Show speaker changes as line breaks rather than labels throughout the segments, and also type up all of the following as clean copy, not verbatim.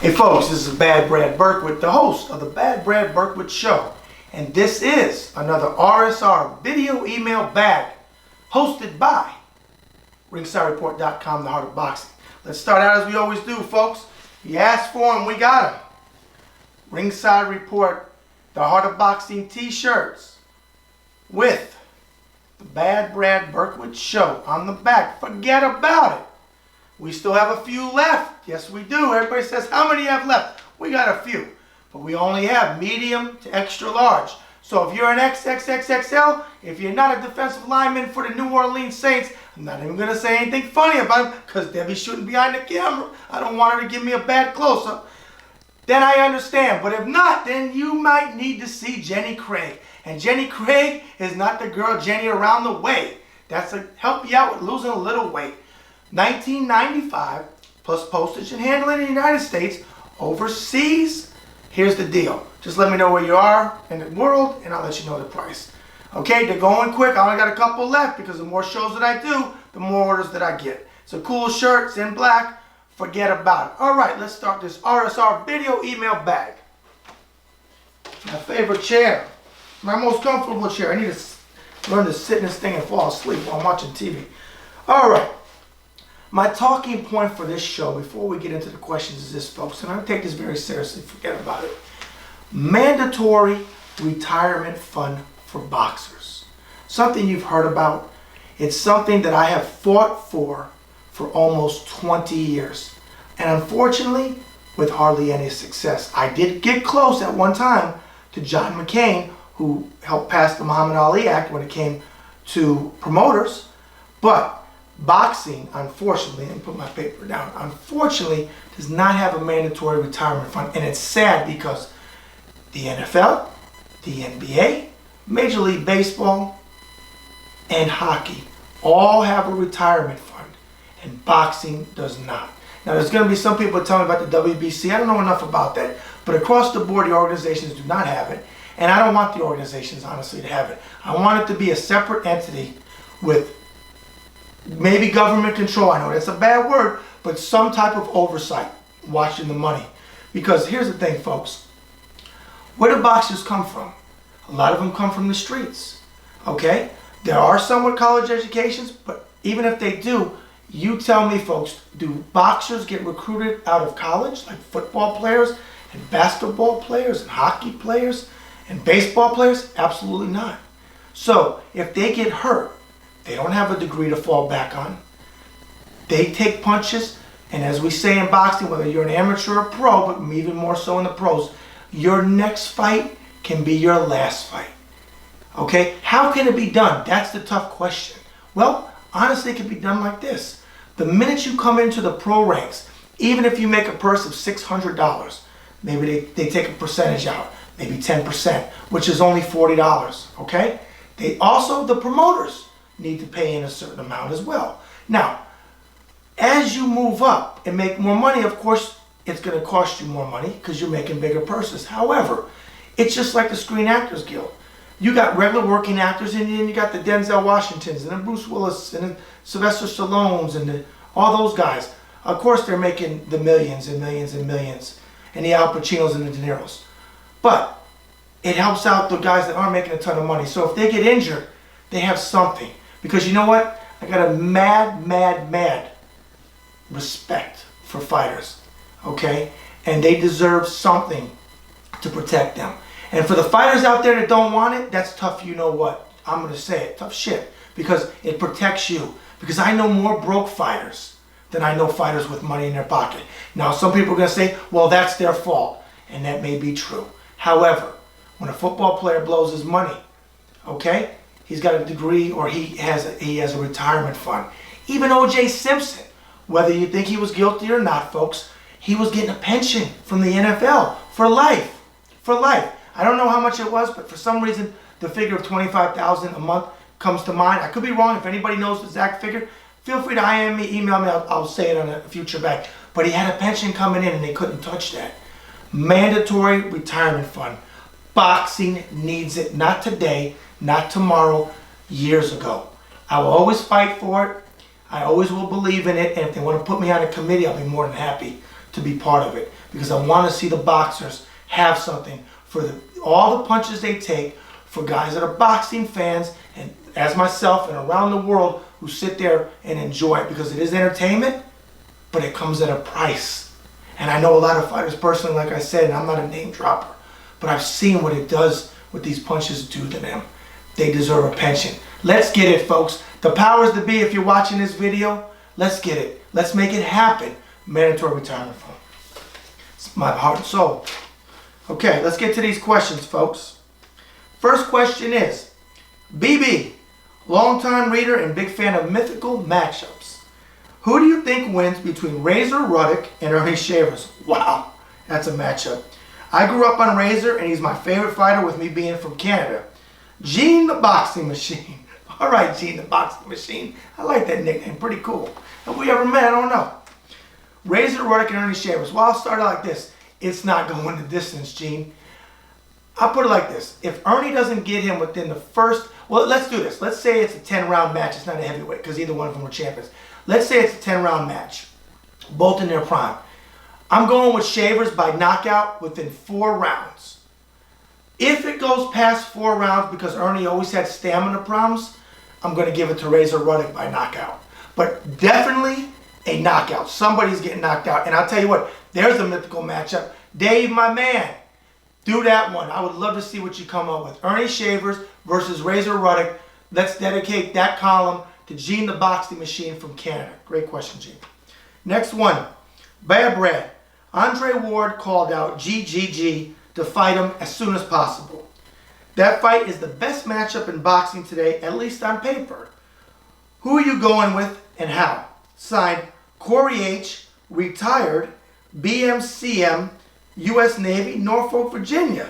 Hey folks, this is Bad Brad Berkwood, the host of the Bad Brad Berkwood Show. And this is another RSR video email bag hosted by RingsideReport.com, the heart of boxing. Let's start out as we always do, folks. You asked for them, we got them. Ringside Report, the heart of boxing t-shirts with the Bad Brad Berkwood Show on the back. Forget about it. We still have a few left. Yes, we do. Everybody says, how many you have left? We got a few. But we only have medium to extra large. So if you're an XXXXL, if you're not a defensive lineman for the New Orleans Saints, I'm not even going to say anything funny about it because Debbie's shooting behind the camera. I don't want her to give me a bad close-up. Then I understand. But if not, then you might need to see Jenny Craig. And Jenny Craig is not the girl Jenny around the way. That's to help you out with losing a little weight. $19.95 plus postage and handling in the United States. Overseas, here's the deal. Just let me know where you are in the world and I'll let you know the price. Okay, they're going quick. I only got a couple left because the more shows that I do, the more orders that I get. It's a cool shirt. It's in black. Forget about it. All right, let's start this RSR video email bag. My favorite chair. My most comfortable chair. I need to learn to sit in this thing and fall asleep while I'm watching TV. All right. My talking point for this show, before we get into the questions, is this, folks, and I take this very seriously, forget about it. Mandatory retirement fund for boxers. Something you've heard about. It's something that I have fought for almost 20 years. And unfortunately, with hardly any success. I did get close at one time to John McCain, who helped pass the Muhammad Ali Act when it came to promoters, but boxing, unfortunately, and put my paper down, unfortunately, does not have a mandatory retirement fund. And it's sad because the NFL, the NBA, Major League Baseball, and hockey all have a retirement fund. And boxing does not. Now, there's going to be some people telling me about the WBC. I don't know enough about that. But across the board, the organizations do not have it. And I don't want the organizations, honestly, to have it. I want it to be a separate entity with maybe government control. I know that's a bad word, but some type of oversight, watching the money. Because here's the thing, folks. Where do boxers come from? A lot of them come from the streets. Okay? There are some with college educations, but even if they do, you tell me, folks, do boxers get recruited out of college like football players and basketball players and hockey players and baseball players? Absolutely not. So if they get hurt, they don't have a degree to fall back on. They take punches, and as we say in boxing, whether you're an amateur or pro, but even more so in the pros, your next fight can be your last fight. Okay? How can it be done? That's the tough question. Well, honestly, it can be done like this. The minute you come into the pro ranks, even if you make a purse of $600, maybe they take a percentage out, maybe 10%, which is only $40, okay? They also, the promoters, need to pay in a certain amount as well. Now, as you move up and make more money, of course, it's going to cost you more money because you're making bigger purses. However, it's just like the Screen Actors Guild. You got regular working actors, and then you got the Denzel Washingtons, and then Bruce Willis, and then Sylvester Stallones, and all those guys. Of course, they're making the millions and millions and millions, and the Al Pacinos and the De Niros. But it helps out the guys that aren't making a ton of money. So if they get injured, they have something. Because you know what? I got a mad respect for fighters, okay? And they deserve something to protect them. And for the fighters out there that don't want it, that's tough, you know what? I'm going to say it, tough shit. Because it protects you. Because I know more broke fighters than I know fighters with money in their pocket. Now, some people are going to say, well, that's their fault. And that may be true. However, when a football player blows his money, okay? He's got a degree, or he has a retirement fund. Even O.J. Simpson, whether you think he was guilty or not, folks, he was getting a pension from the NFL for life. For life. I don't know how much it was, but for some reason, the figure of $25,000 a month comes to mind. I could be wrong. If anybody knows the exact figure, feel free to IM me, email me. I'll say it on a future bag. But he had a pension coming in, and they couldn't touch that. Mandatory retirement fund. Boxing needs it. Not today, not tomorrow, years ago. I will always fight for it. I always will believe in it. And if they want to put me on a committee, I'll be more than happy to be part of it because I want to see the boxers have something for all the punches they take, for guys that are boxing fans and as myself and around the world who sit there and enjoy it because it is entertainment, but it comes at a price. And I know a lot of fighters personally, like I said, and I'm not a name dropper, but I've seen what it does, what these punches do to them. They deserve a pension. Let's get it, folks. The powers that be, if you're watching this video, let's get it. Let's make it happen. Mandatory retirement fund. It's my heart and soul. Okay, let's get to these questions, folks. First question is, BB, longtime reader and big fan of mythical matchups. Who do you think wins between Razor Ruddock and Ernie Shavers? Wow, that's a matchup. I grew up on Razor, and he's my favorite fighter with me being from Canada. Gene the Boxing Machine. All right, Gene the Boxing Machine. I like that nickname. Pretty cool. Have we ever met? I don't know. Razor Ruddock and Ernie Shavers. Well, I'll start it like this. It's not going the distance, Gene. I'll put it like this. If Ernie doesn't get him within the first... Well, let's do this. Let's say it's a 10-round match. It's not a heavyweight because either one of them were champions. Let's say it's a 10-round match. Both in their prime. I'm going with Shavers by knockout within 4 rounds. If it goes past 4 rounds because Ernie always had stamina problems, I'm going to give it to Razor Ruddock by knockout. But definitely a knockout. Somebody's getting knocked out. And I'll tell you what, there's a mythical matchup. Dave, my man, do that one. I would love to see what you come up with. Ernie Shavers versus Razor Ruddock. Let's dedicate that column to Gene the Boxing Machine from Canada. Great question, Gene. Next one, Bad Brad. Andre Ward called out GGG to fight him as soon as possible. That fight is the best matchup in boxing today, at least on paper. Who are you going with and how? Signed, Corey H., retired, BMCM, U.S. Navy, Norfolk, Virginia.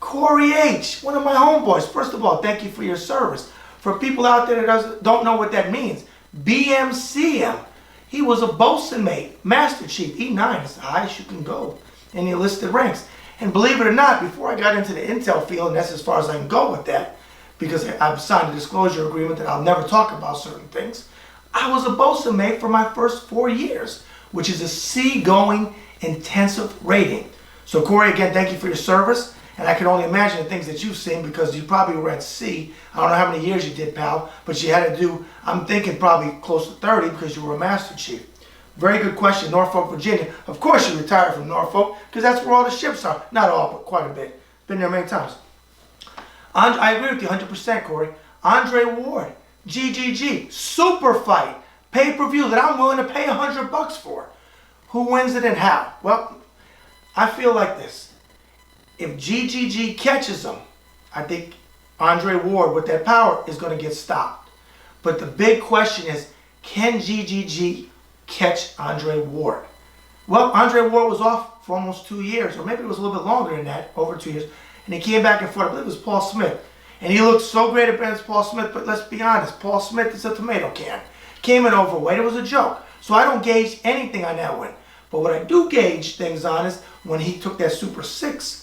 Corey H., one of my homeboys. First of all, thank you for your service. For people out there that don't know what that means, BMCM. He was a bosun mate, Master Chief, E9 is the highest you can go in the enlisted ranks. And believe it or not, before I got into the intel field, and that's as far as I can go with that, because I've signed a disclosure agreement that I'll never talk about certain things, I was a bosun mate for my first 4 years, which is a seagoing intensive rating. So Corey, again, thank you for your service. And I can only imagine the things that you've seen because you probably were at sea. I don't know how many years you did, pal, but you had to do, I'm thinking probably close to 30 because you were a Master Chief. Very good question, Norfolk, Virginia. Of course you retired from Norfolk because that's where all the ships are. Not all, but quite a bit. Been there many times. I agree with you 100%, Corey. Andre Ward, GGG, super fight, pay-per-view that I'm willing to pay $100 for. Who wins it and how? Well, I feel like this. If GGG catches him, I think Andre Ward with that power is going to get stopped. But the big question is, can GGG catch Andre Ward? Well, Andre Ward was off for almost 2 years, or maybe it was a little bit longer than that, over 2 years. And he came back and forth. I believe it was Paul Smith. And he looked so great against Paul Smith, but let's be honest, Paul Smith is a tomato can. Came in overweight. It was a joke. So I don't gauge anything on that one. But what I do gauge things on is when he took that Super 6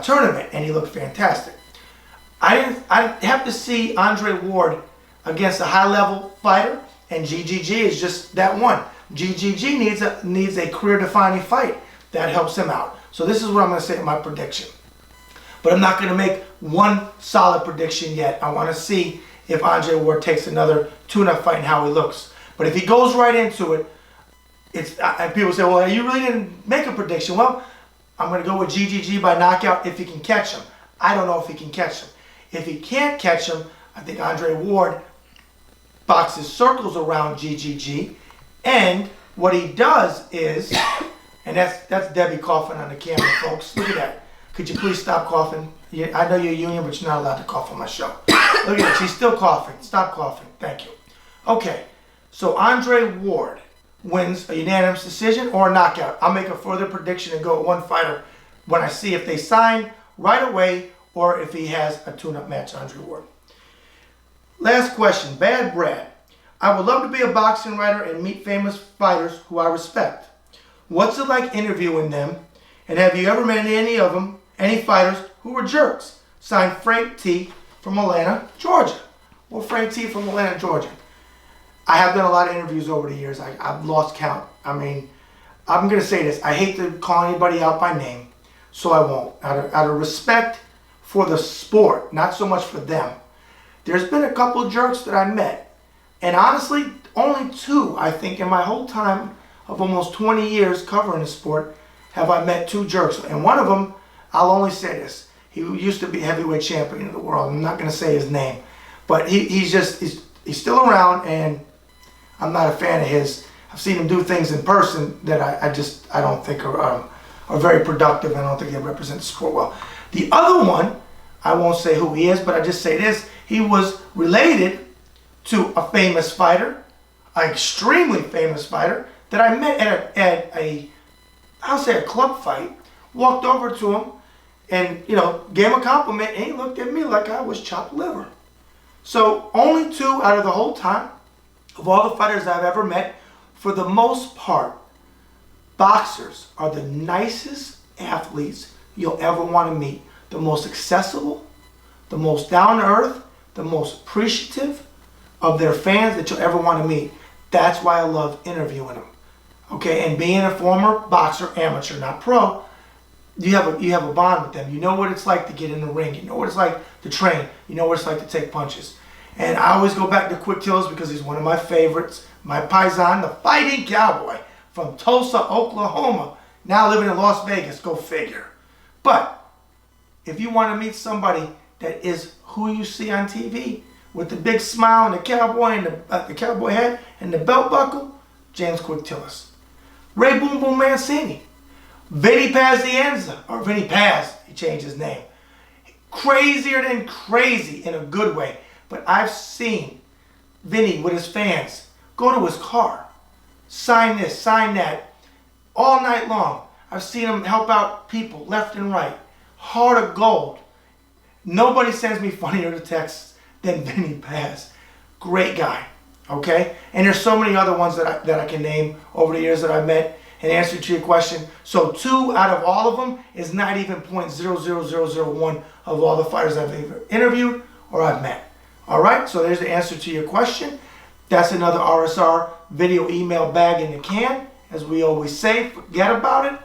tournament, and he looked fantastic. I have to see Andre Ward against a high-level fighter, and GGG is just that one. GGG needs a career-defining fight that helps him out. So this is what I'm going to say in my prediction. But I'm not going to make one solid prediction yet. I want to see if Andre Ward takes another tune-up fight and how he looks. But if he goes right into it, people say, well, you really didn't make a prediction. Well, I'm going to go with GGG by knockout if he can catch him. I don't know if he can catch him. If he can't catch him, I think Andre Ward boxes circles around GGG. And what he does is, and that's Debbie coughing on the camera, folks. Look at that. Could you please stop coughing? I know you're a union, but you're not allowed to cough on my show. Look at that. She's still coughing. Stop coughing. Thank you. Okay. So Andre Ward wins a unanimous decision or a knockout. I'll make a further prediction and go with one fighter when I see if they sign right away or if he has a tune-up match, Andre Ward. Last question, Bad Brad. I would love to be a boxing writer and meet famous fighters who I respect. What's it like interviewing them? And have you ever met any of them, any fighters who were jerks? Signed, Frank T. from Atlanta, Georgia. Well, Frank T. from Atlanta, Georgia. I have done a lot of interviews over the years. I've lost count. I mean, I'm going to say this. I hate to call anybody out by name, so I won't. Out of respect for the sport, not so much for them. There's been a couple of jerks that I met. And honestly, only two, I think, in my whole time of almost 20 years covering the sport, have I met two jerks. And one of them, I'll only say this. He used to be heavyweight champion of the world. I'm not going to say his name. But he's still around, and I'm not a fan of his. I've seen him do things in person that I don't think are very productive. I don't think they represent the sport well. The other one, I won't say who he is, but I just say this. He was related to a famous fighter, an extremely famous fighter, that I met at a club fight. Walked over to him and, gave him a compliment, and he looked at me like I was chopped liver. So only two out of the whole time of all the fighters I've ever met. For the most part, boxers are the nicest athletes you'll ever want to meet. The most accessible, the most down-to-earth, the most appreciative of their fans that you'll ever want to meet. That's why I love interviewing them. Okay, and being a former boxer, amateur, not pro, you have a bond with them. You know what it's like to get in the ring. You know what it's like to train. You know what it's like to take punches. And I always go back to Quick Tillis because he's one of my favorites. My paisan, the fighting cowboy from Tulsa, Oklahoma, now living in Las Vegas. Go figure. But if you want to meet somebody that is who you see on TV with the big smile and the cowboy and the cowboy hat and the belt buckle, James Quick Tillis. Ray Boom Boom Mancini. Vinny Pazienza, or Vinny Paz, he changed his name. Crazier than crazy in a good way. But I've seen Vinny with his fans go to his car, sign this, sign that, all night long. I've seen him help out people left and right. Heart of gold. Nobody sends me funnier texts than Vinny Paz. Great guy, okay? And there's so many other ones that I can name over the years that I've met in answer to your question. So 2 out of all of them is not even 0.00001 of all the fighters I've either interviewed or I've met. All right, so there's the answer to your question. That's another RSR video email bag in the can. As we always say, forget about it.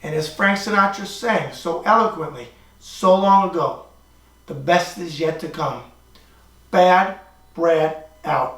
And as Frank Sinatra sang so eloquently so long ago, the best is yet to come. Bad Brad out.